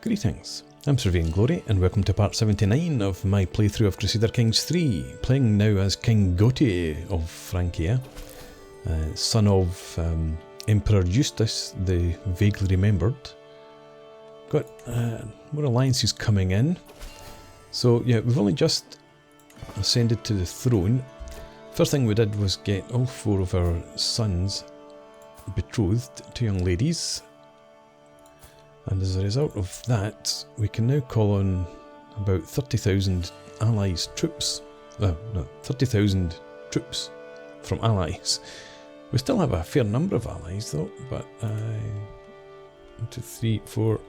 Greetings, I'm Surveying Glory and welcome to part 79 of my playthrough of Crusader Kings 3, playing now as King Yeti of Francia, son of Emperor Eustache the vaguely remembered. Got more alliances coming in, so yeah, we've only just ascended to the throne. First thing we did was get all 4 of our sons betrothed to young ladies. And as a result of that, we can now call on about 30,000 allies troops. No, 30,000 troops from allies. We still have a fair number of allies though, but 1, 2, 3, 4,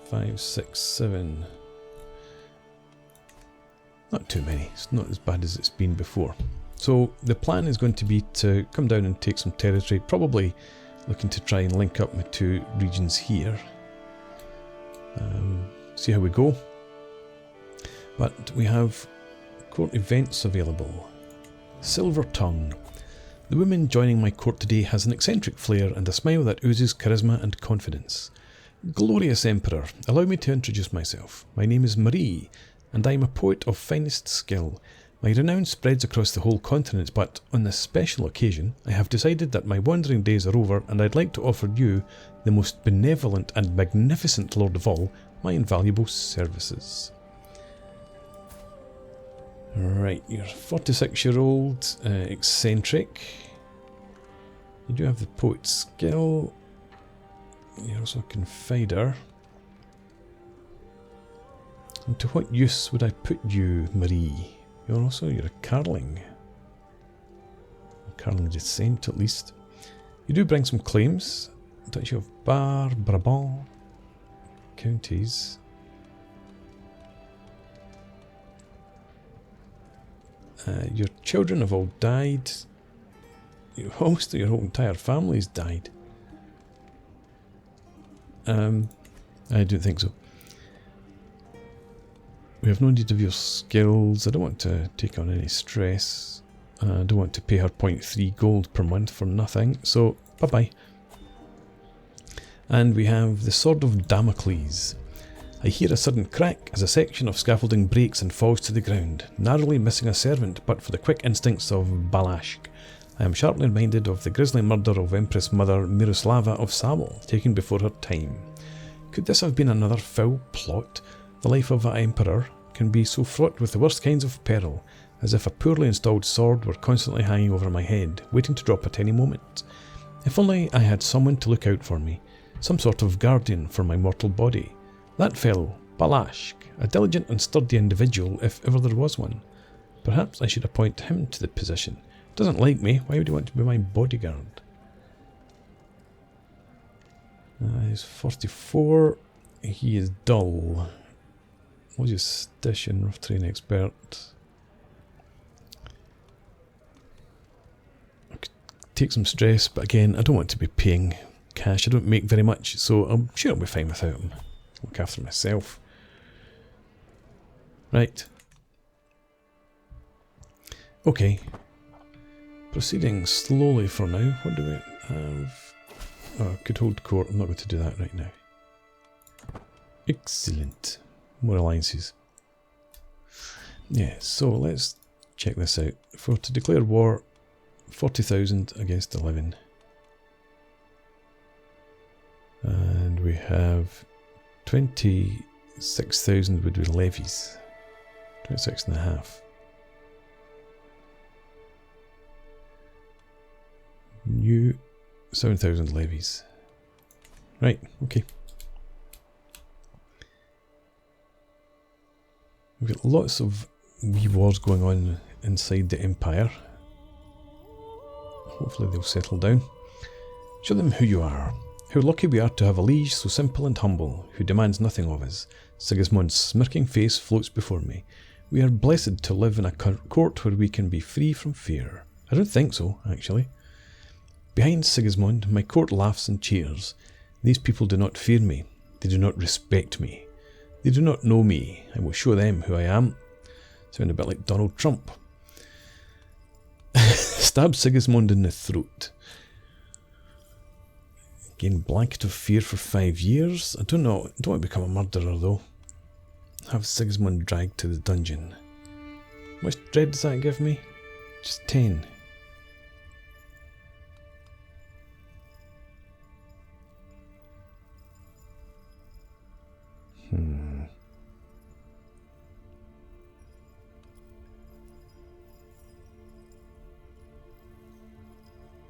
5, 6, 7. Not too many. It's not as bad as it's been before. So the plan is going to be to come down and take some territory, probably looking to try and link up my 2 regions here. See how we go. But we have court events available. Silver Tongue. The woman joining my court today has an eccentric flair and a smile that oozes charisma and confidence. Glorious Emperor, allow me to introduce myself. My name is Marie, and I am a poet of finest skill. My renown spreads across the whole continent, but on this special occasion, I have decided that my wandering days are over and I'd like to offer you, the most benevolent and magnificent lord of all, my invaluable services. Right, you're 46-year-old, eccentric. You do have the poet skill. You're also a confider. And to what use would I put you, Marie? You're a carling. A carling descent, at least. You do bring some claims. Duchy of Bar, Brabant, counties. Your children have all died. Most of your whole entire family's died. I don't think so. We have no need of your skills. I don't want to take on any stress. I don't want to pay her 0.3 gold per month for nothing. So, bye-bye. And we have the Sword of Damocles. I hear a sudden crack as a section of scaffolding breaks and falls to the ground, narrowly missing a servant but for the quick instincts of Balashk. I am sharply reminded of the grisly murder of Empress Mother Miroslava of Sable, taken before her time. Could this have been another foul plot? The life of an emperor can be so fraught with the worst kinds of peril, as if a poorly installed sword were constantly hanging over my head, waiting to drop at any moment. If only I had someone to look out for me, some sort of guardian for my mortal body. That fellow, Balashk, a diligent and sturdy individual if ever there was one. Perhaps I should appoint him to the position. Doesn't like me, why would he want to be my bodyguard? He's 44, he is dull. Logistician, rough terrain expert. I could take some stress, but again, I don't want to be paying cash. I don't make very much, so I'm sure I'll be fine without him. Look after myself. Right. Okay. Proceeding slowly for now. What do we have? Oh, I could hold court. I'm not going to do that right now. Excellent. More alliances. Yeah, so let's check this out. For to declare war, 40,000 against 11. And we have 26,000 would be levies. 26.5. New 7,000 levies. Right, okay. We've got lots of wee wars going on inside the Empire. Hopefully they'll settle down. Show them who you are. How lucky we are to have a liege so simple and humble, who demands nothing of us. Sigismund's smirking face floats before me. We are blessed to live in a court where we can be free from fear. I don't think so, actually. Behind Sigismund, my court laughs and cheers. These people do not fear me. They do not respect me. They do not know me. I will show them who I am. Sound a bit like Donald Trump. Stab Sigismund in the throat. Gain blanket of fear for 5 years. I don't know. I don't want to become a murderer though. Have Sigismund dragged to the dungeon. How much dread does that give me? Just 10.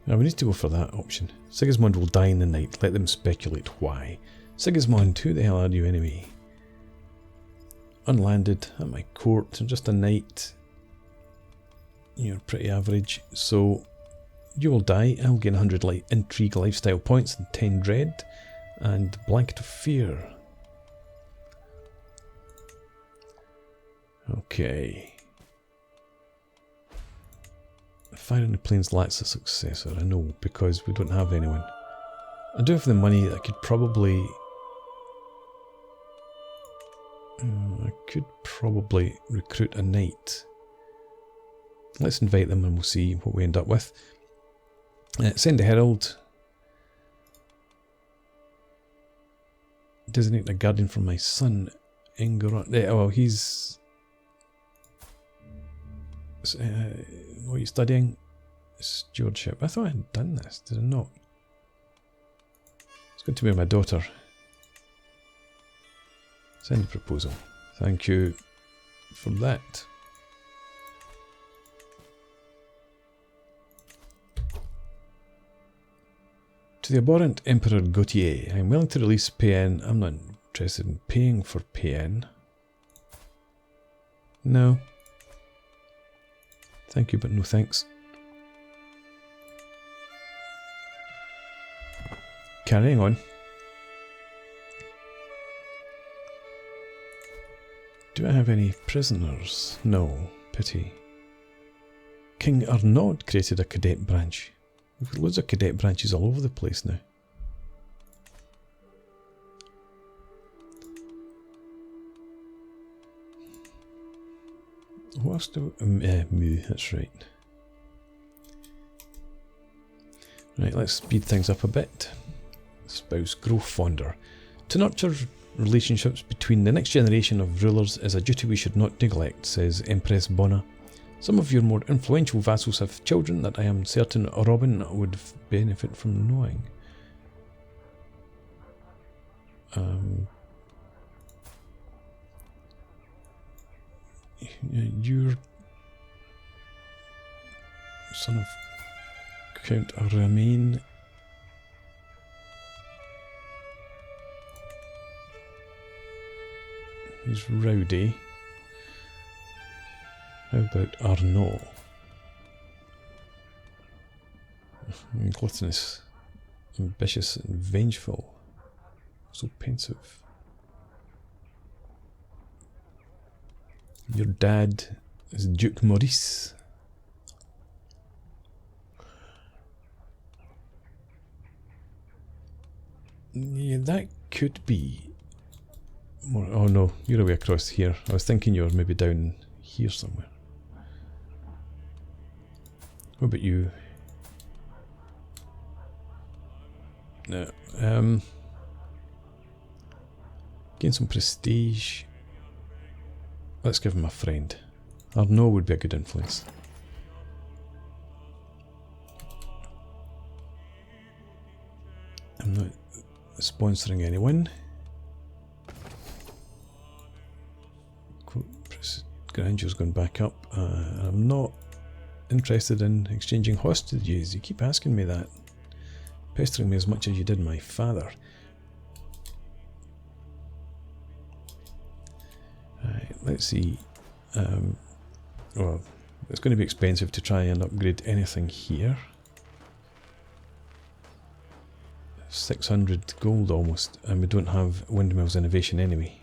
Now we need to go for that option. Sigismund will die in the night. Let them speculate why. Sigismund, who the hell are you anyway? Unlanded at my court. Just a knight. You're pretty average. So you will die. I'll gain 100 intrigue lifestyle points and 10 dread. And blanket of fear. Okay. Fire in the Plains lacks a successor, I know, because we don't have anyone. I do have the money that I could probably... recruit a knight. Let's invite them and we'll see what we end up with. Send a herald. Designate a guardian for my son, Ingor. Well, he's... what are you studying? Stewardship. I thought I had done this. Did I not? It's going to be my daughter. Send a proposal. Thank you for that. To the abhorrent Emperor Gautier, I am willing to release PN. I'm not interested in paying for PN. No. Thank you, but no thanks. Carrying on. Do I have any prisoners? No. Pity. King Arnaud created a cadet branch. We've got loads of cadet branches all over the place now. What else do Mu, that's right. Right, let's speed things up a bit. Spouse growth fonder. To nurture relationships between the next generation of rulers is a duty we should not neglect, says Empress Bona. Some of your more influential vassals have children that I am certain Robin would benefit from knowing. You're son of Count Ramin. He's rowdy. How about Arnaud? Gluttonous, ambitious and vengeful. So pensive. Your dad is Duke Maurice. Yeah, that could be more. Oh no, you're away across here. I was thinking you were maybe down here somewhere. What about you? No. Gain some prestige. Let's give him a friend. Arnaud would be a good influence. I'm not sponsoring anyone. Anjou's gone back up. I'm not interested in exchanging hostages. You keep asking me that. Pestering me as much as you did my father. Right, let's see. Well, it's going to be expensive to try and upgrade anything here. 600 gold almost, and we don't have Windmills Innovation anyway.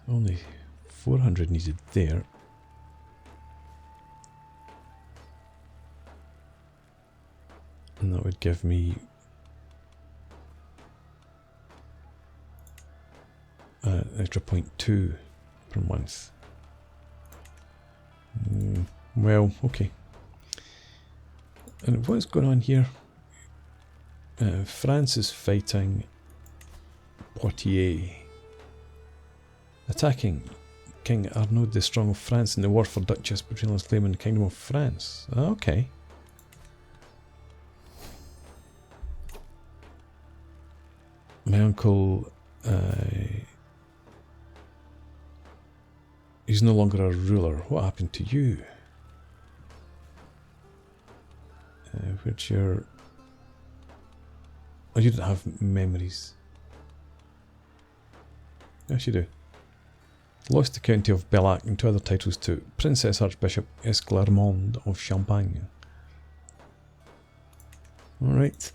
Only 400 needed there. And that would give me extra 0.2 per month. Well, okay. And what's going on here? France is fighting Poitiers. Attacking King Arnaud the Strong of France in the war for Duchess Petrina's claim in the Kingdom of France. Okay. My uncle, he's no longer a ruler. What happened to you? Where's your... Oh, you didn't have memories. Yes, you do. Lost the county of Bellac and 2 other titles to Princess Archbishop Esclarmonde of Champagne. Alright.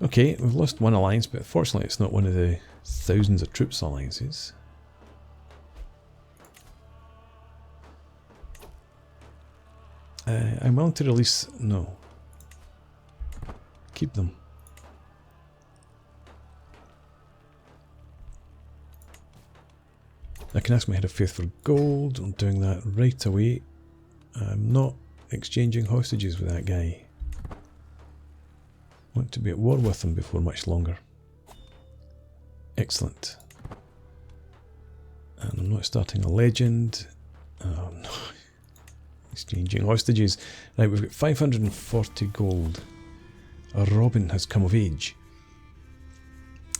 Okay, we've lost 1 alliance, but fortunately it's not one of the thousands of troops alliances. I'm willing to release... No. Keep them. I can ask my head of faith for gold. I'm doing that right away. I'm not exchanging hostages with that guy. I want to be at war with him before much longer. Excellent. And I'm not starting a legend. Oh no. Exchanging hostages. Right, we've got 540 gold. A Robin has come of age.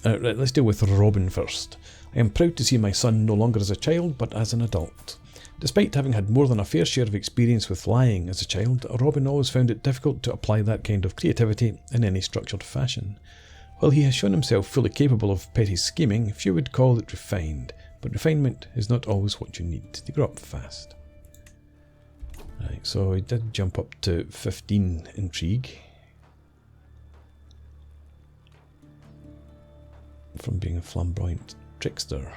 Right, let's deal with Robin first. I am proud to see my son no longer as a child, but as an adult. Despite having had more than a fair share of experience with lying as a child, Robin always found it difficult to apply that kind of creativity in any structured fashion. While he has shown himself fully capable of petty scheming, few would call it refined, but refinement is not always what you need to grow up fast. Right, so he did jump up to 15 intrigue. From being a flamboyant trickster.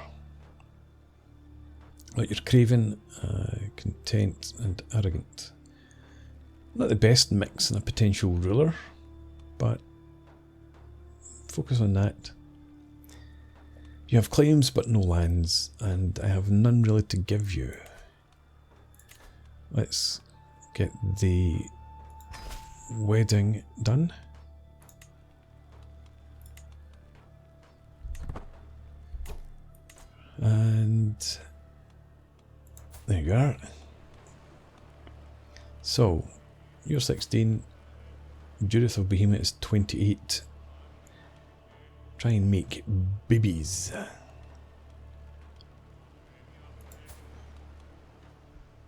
Like you're craven, content and arrogant. Not the best mix in a potential ruler, but focus on that. You have claims but no lands, and I have none really to give you. Let's get the wedding done. And there you are. So, you're 16, Judith of Bohemia is 28. Try and make babies.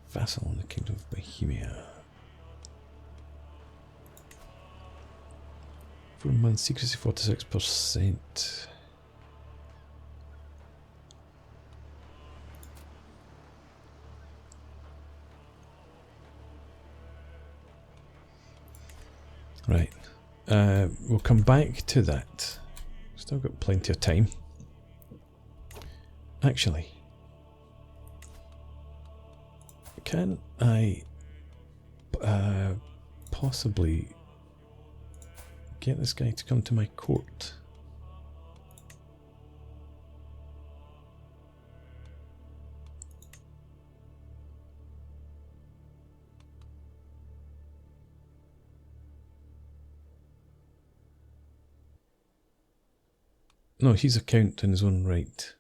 Vassal in the Kingdom of Bohemia. 4 months, secrecy 46%. Right, we'll come back to that. Still got plenty of time. Actually, can I possibly get this guy to come to my court? No, he's a count in his own right.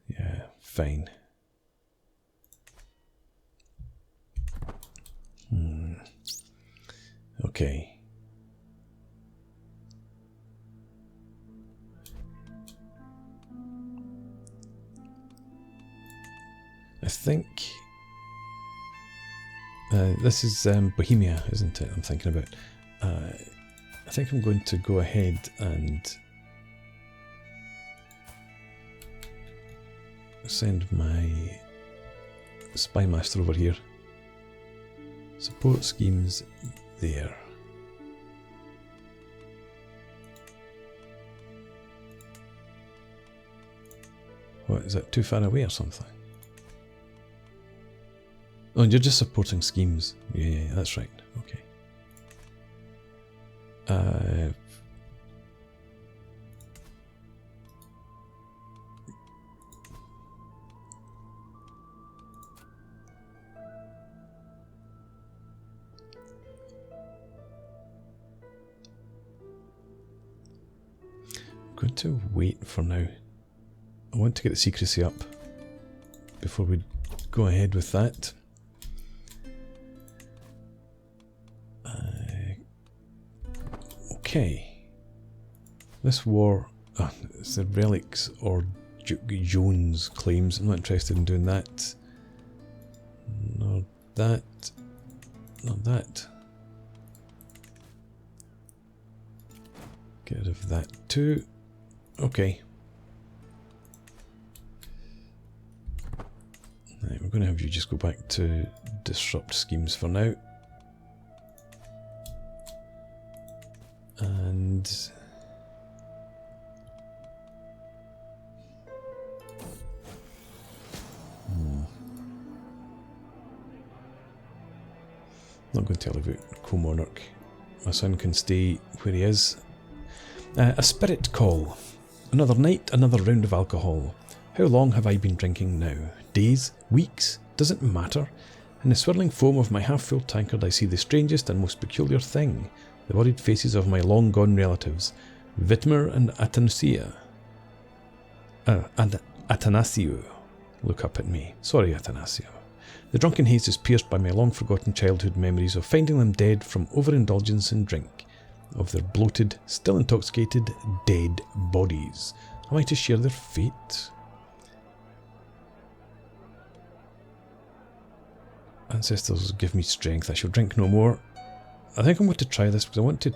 Yeah, fine. Okay. I think this is Bohemia, isn't it? I'm thinking about. I think I'm going to go ahead and send my spy master over here. Support schemes there. What, is that too far away or something? Oh, and you're just supporting schemes. Yeah, that's right. Okay. want to wait for now. I want to get the secrecy up before we go ahead with that. Okay. This war, it's the relics or Jones claims. I'm not interested in doing that. Nor that. Not that. Get rid of that too. Okay. Right, we're going to have you just go back to disrupt schemes for now. And not going to tell you about Co-Monarch. My son can stay where he is. A spirit call. Another night, another round of alcohol. How long have I been drinking now? Days? Weeks? Doesn't matter. In the swirling foam of my half-full tankard I see the strangest and most peculiar thing. The worried faces of my long-gone relatives. Vitmer and Atanasio. And Atanasio look up at me. Sorry, Atanasio. The drunken haze is pierced by my long-forgotten childhood memories of finding them dead from overindulgence in drink. Of their bloated, still intoxicated, dead bodies. Am I to share their fate? Ancestors give me strength. I shall drink no more. I think I'm going to try this because I want to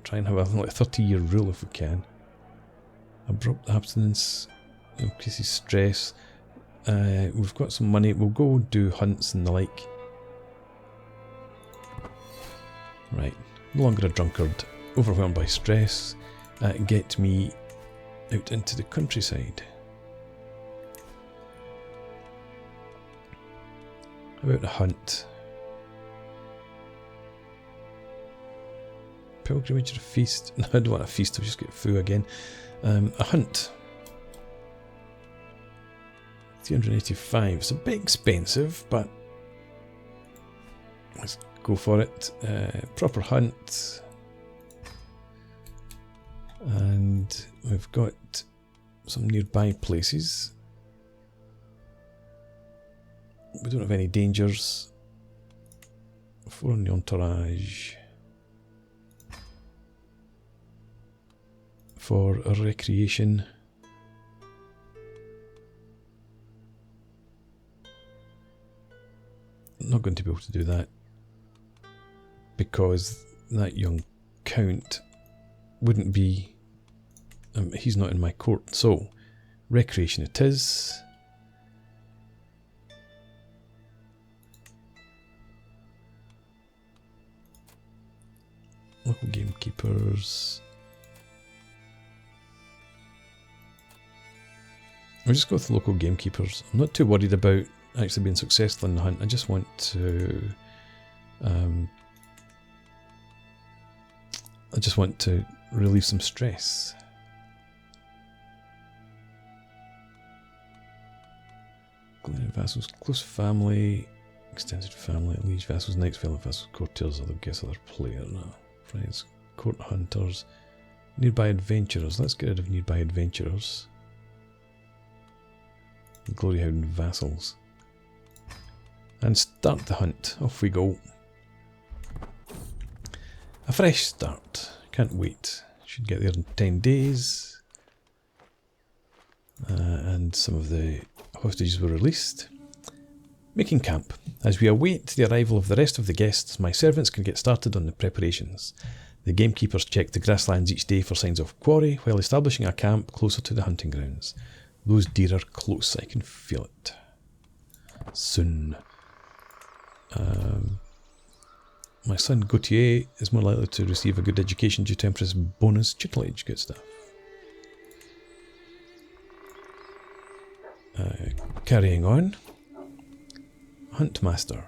try and have a 30-year rule if we can. Abrupt abstinence increases stress. We've got some money. We'll go do hunts and the like. Right. No longer a drunkard. Overwhelmed by stress. Get me out into the countryside. How about a hunt? Pilgrimage or a feast? No, I don't want a feast, I'll just get foo again. A hunt. 385. It's a bit expensive, but let's go for it. Proper hunt. And we've got some nearby places. We don't have any dangers. 4 on the entourage. For a recreation. Not going to be able to do that because that young count wouldn't be, he's not in my court, so recreation it is. Local gamekeepers. I'll just go with the local gamekeepers. I'm not too worried about actually being successful in the hunt. I just want to relieve some stress. Glen vassals, close family, extended family, liege vassals, knights, fellow vassals, courtiers, other guess other player, friends, court hunters, nearby adventurers. Let's get rid of nearby adventurers. Gloryhound vassals. And start the hunt. Off we go. A fresh start. Can't wait. Should get there in 10 days. And some of the hostages were released. Making camp. As we await the arrival of the rest of the guests, my servants can get started on the preparations. The gamekeepers check the grasslands each day for signs of quarry, while establishing a camp closer to the hunting grounds. Those deer are close, I can feel it. Soon. My son Gautier is more likely to receive a good education due to Empress bonus tutelage. Good stuff. Carrying on. Hunt Master.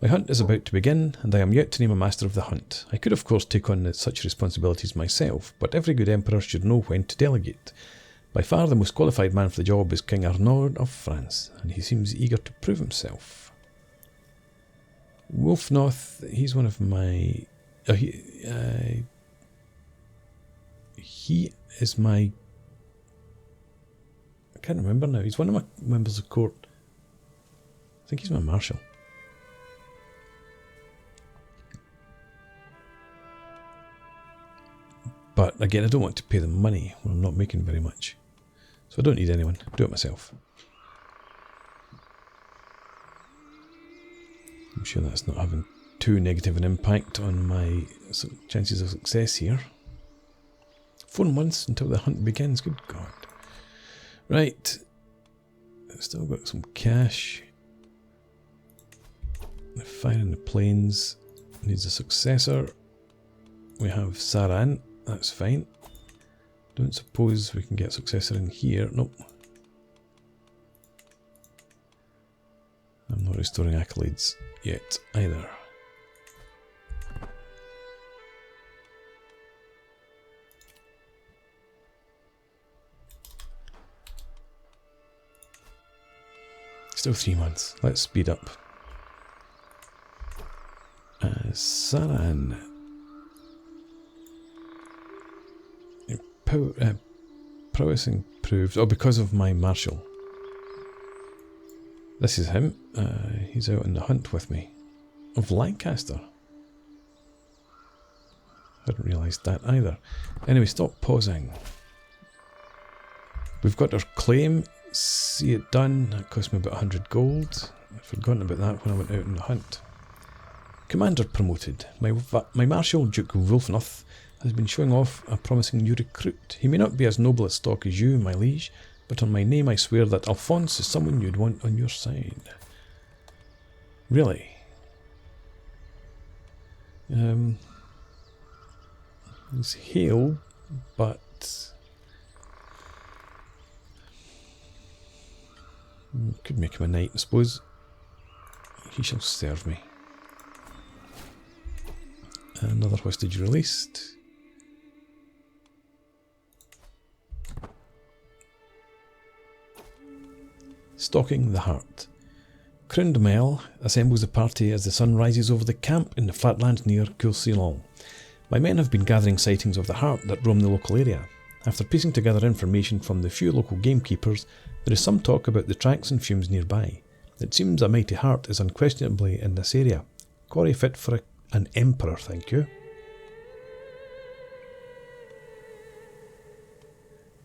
My hunt is about to begin, and I am yet to name a master of the hunt. I could of course take on such responsibilities myself, but every good emperor should know when to delegate. By far the most qualified man for the job is King Arnaud of France, and he seems eager to prove himself. Wolfnoth, he's one of my... he is my... I can't remember now. He's one of my members of court. I think he's my marshal. But again, I don't want to pay them money when I'm not making very much. So I don't need anyone. I'll do it myself. I'm sure that's not having too negative an impact on my chances of success here. 4 months until the hunt begins. Good God. Right. Still got some cash. The fire in the plains needs a successor. We have Saran. That's fine. Don't suppose we can get a successor in here. Nope. I'm not restoring accolades yet either. Still 3 months. Let's speed up. Saran. Prowess improved. Oh, because of my marshal. This is him. He's out on the hunt with me. Of Lancaster. Hadn't realised that either. Anyway, stop pausing. We've got our claim. See it done. That cost me about 100 gold. I'd forgotten about that when I went out on the hunt. Commander promoted. My Marshal, Duke Wulfnoth, has been showing off a promising new recruit. He may not be as noble a stock as you, my liege, but on my name I swear that Alphonse is someone you'd want on your side. Really? He's hailed, but... could make him a knight, I suppose. He shall serve me. Another hostage released. Stalking the Heart. Crowned Mel assembles a party as the sun rises over the camp in the flatlands near Courcillon. My men have been gathering sightings of the Heart that roam the local area. After piecing together information from the few local gamekeepers, there is some talk about the tracks and fumes nearby. It seems a mighty Heart is unquestionably in this area. Quarry fit for an emperor, thank you.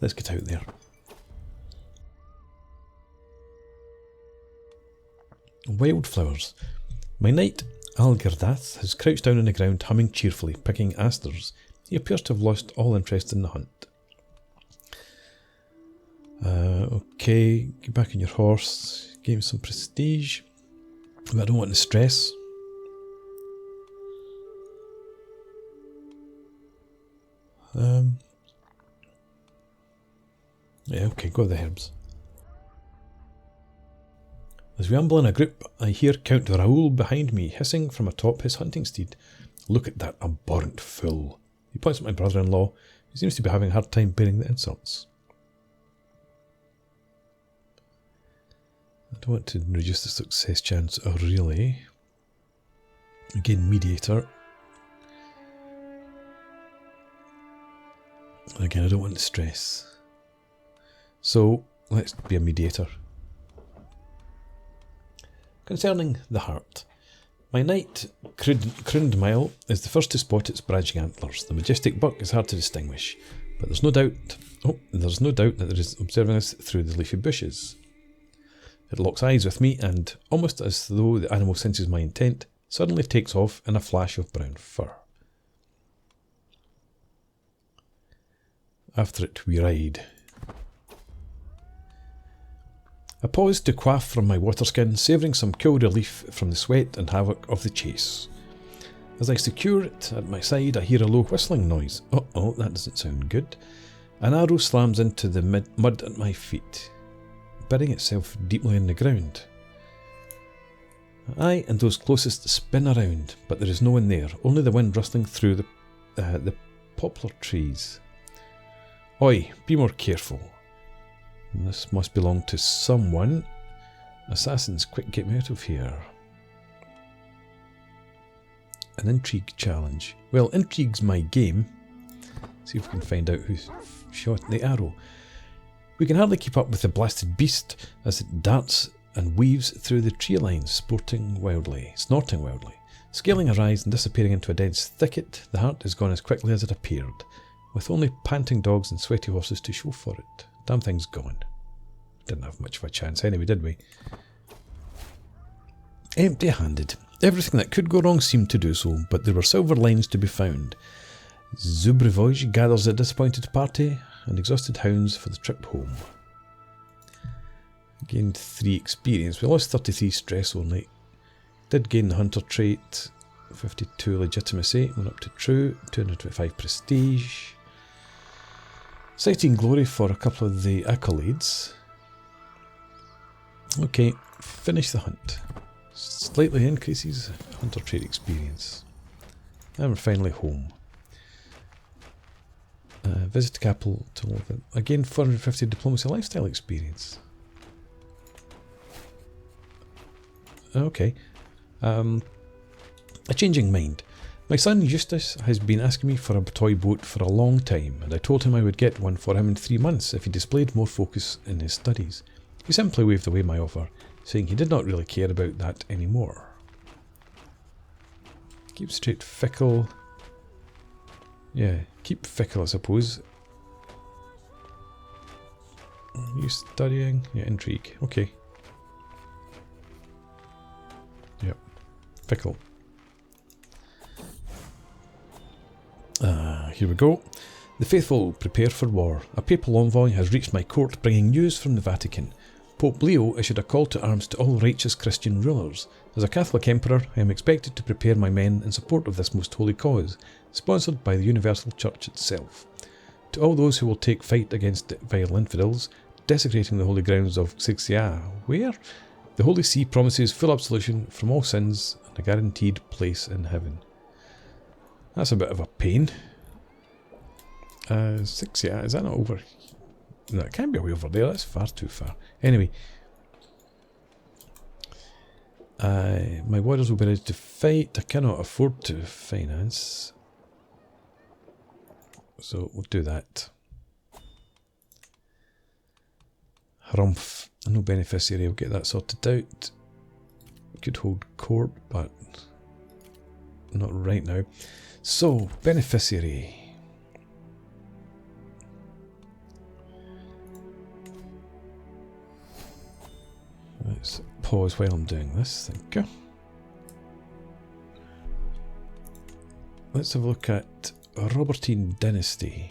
Let's get out there. Wildflowers. My knight, Algerdath, has crouched down on the ground, humming cheerfully, picking asters. He appears to have lost all interest in the hunt. Okay, get back on your horse, gain some prestige, but I don't want the stress. Yeah, okay, go with the herbs. As we amble in a group, I hear Count Raoul behind me, hissing from atop his hunting steed. Look at that abhorrent fool. He points at my brother-in-law, who seems to be having a hard time bearing the insults. I don't want to reduce the success chance, really. Again, mediator. Again, I don't want the stress. So, let's be a mediator. Concerning the Heart. My knight, Crundmile, is the first to spot its branching antlers. The majestic buck is hard to distinguish, but there's no doubt that it is observing us through the leafy bushes. It locks eyes with me and, almost as though the animal senses my intent, suddenly takes off in a flash of brown fur. After it we ride. I pause to quaff from my waterskin, savouring some cool relief from the sweat and havoc of the chase. As I secure it at my side, I hear a low whistling noise. Uh-oh, that doesn't sound good. An arrow slams into the mud at my feet, burying itself deeply in the ground. I and those closest spin around, but there is no one there, only the wind rustling through the poplar trees. Oi, be more careful. This must belong to someone. Assassins, quick, get me out of here. An intrigue challenge. Well, intrigue's my game, See if we can find out who shot the arrow. We can hardly keep up with the blasted beast as it darts and weaves through the tree lines, snorting wildly. Scaling a rise and disappearing into a dense thicket, the hart is gone as quickly as it appeared, with only panting dogs and sweaty horses to show for it. Damn thing's gone. Didn't have much of a chance anyway, did we? Empty-handed. Everything that could go wrong seemed to do so, but there were silver lines to be found. Zubrevoj gathers a disappointed party and exhausted hounds for the trip home. Gained 3 experience. We lost 33 stress only. Did gain the hunter trait. 52 legitimacy. Went up to true. 225 prestige. Sighting glory for a couple of the accolades. Okay, finish the hunt. Slightly increases hunter trait experience. And we're finally home. Visit capital to live in. Again, 450 diplomacy lifestyle experience. Okay. A changing mind. My son Eustache has been asking me for a toy boat for a long time, and I told him I would get one for him in 3 months if he displayed more focus in his studies. He simply waved away my offer, saying he did not really care about that anymore. Keep straight fickle. Yeah, keep fickle I suppose. Are you studying? Yeah, intrigue. Okay. Yep. Fickle. Here we go. The faithful prepare for war. A papal envoy has reached my court bringing news from the Vatican. Pope Leo issued a call to arms to all righteous Christian rulers. As a Catholic emperor, I am expected to prepare my men in support of this most holy cause, sponsored by the Universal Church itself. To all those who will take fight against vile infidels, desecrating the holy grounds of Xixia, where the Holy See promises full absolution from all sins and a guaranteed place in heaven. That's a bit of a pain. Xixia, is that not over? No, it can't be way over there, that's far too far. Anyway. My warriors will be ready to fight. I cannot afford to finance. So we'll do that. Harumph. No beneficiary, we'll get that sorted out. Could hold court, but not right now. So, beneficiary. Let's pause while I'm doing this, thank you. Let's have a look at Robertine Dynasty.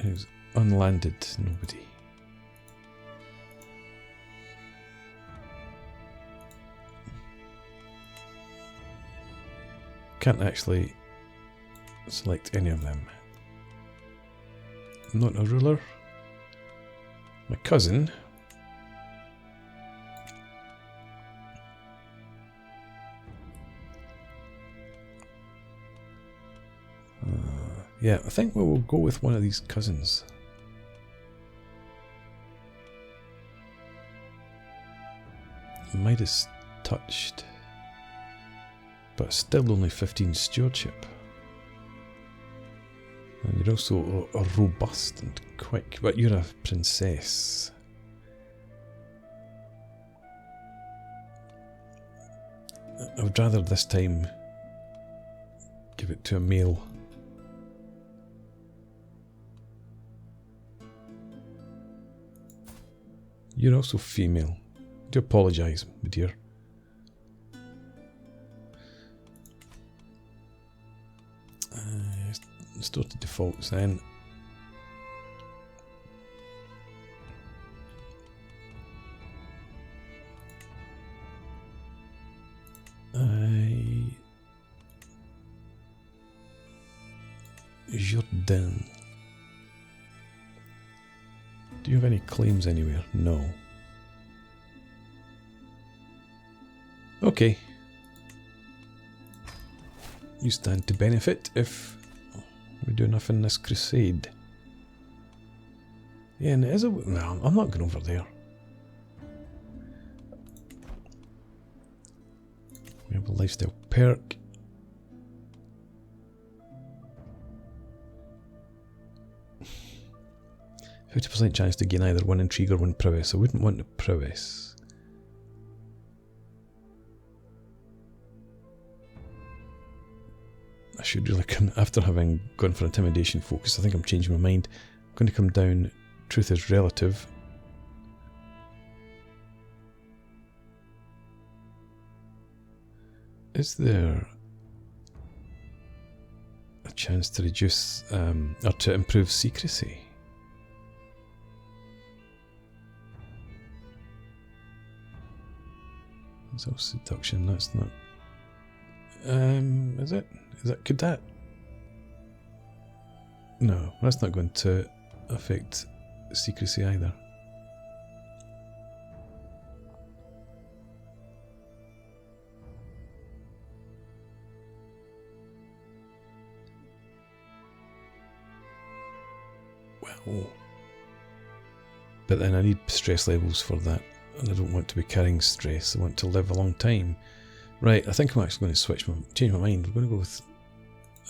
Who's unlanded? Nobody. Can't actually select any of them. Not a ruler. My cousin. Yeah, I think we'll go with one of these cousins. Midas touched. But still only 15 stewardship. And you're also robust and quick, but you're a princess. I would rather this time give it to a male. You're also female. I do apologise, my dear. Restore to defaults then. Jourdain. Do you have any claims anywhere? No. Okay. You stand to benefit if we do enough in this crusade. Yeah, and it is a... No, I'm not going over there. We have a lifestyle perk. 50% chance to gain either 1 intrigue or 1 prowess. I wouldn't want the prowess. I should really come, after having gone for intimidation focus, I think I'm changing my mind. I'm going to come down, truth is relative. Is there a chance to reduce, or to improve secrecy? That's all seduction, that's not... is it? Is that, could that... No, that's not going to affect secrecy either. Well, but then I need stress levels for that, and I don't want to be carrying stress. I want to live a long time. Right, I think I'm actually going to change my mind. We're going to go with...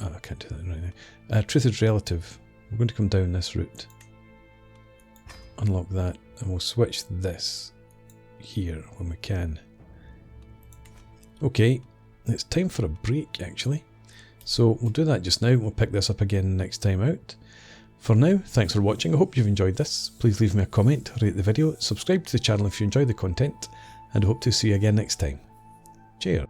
Oh, I can't do that right now. Truth is relative. We're going to come down this route. Unlock that, and we'll switch this here when we can. Okay, it's time for a break actually. So we'll do that just now. We'll pick this up again next time out. For now, thanks for watching. I hope you've enjoyed this. Please leave me a comment, rate the video, subscribe to the channel if you enjoy the content, and I hope to see you again next time. Cheers.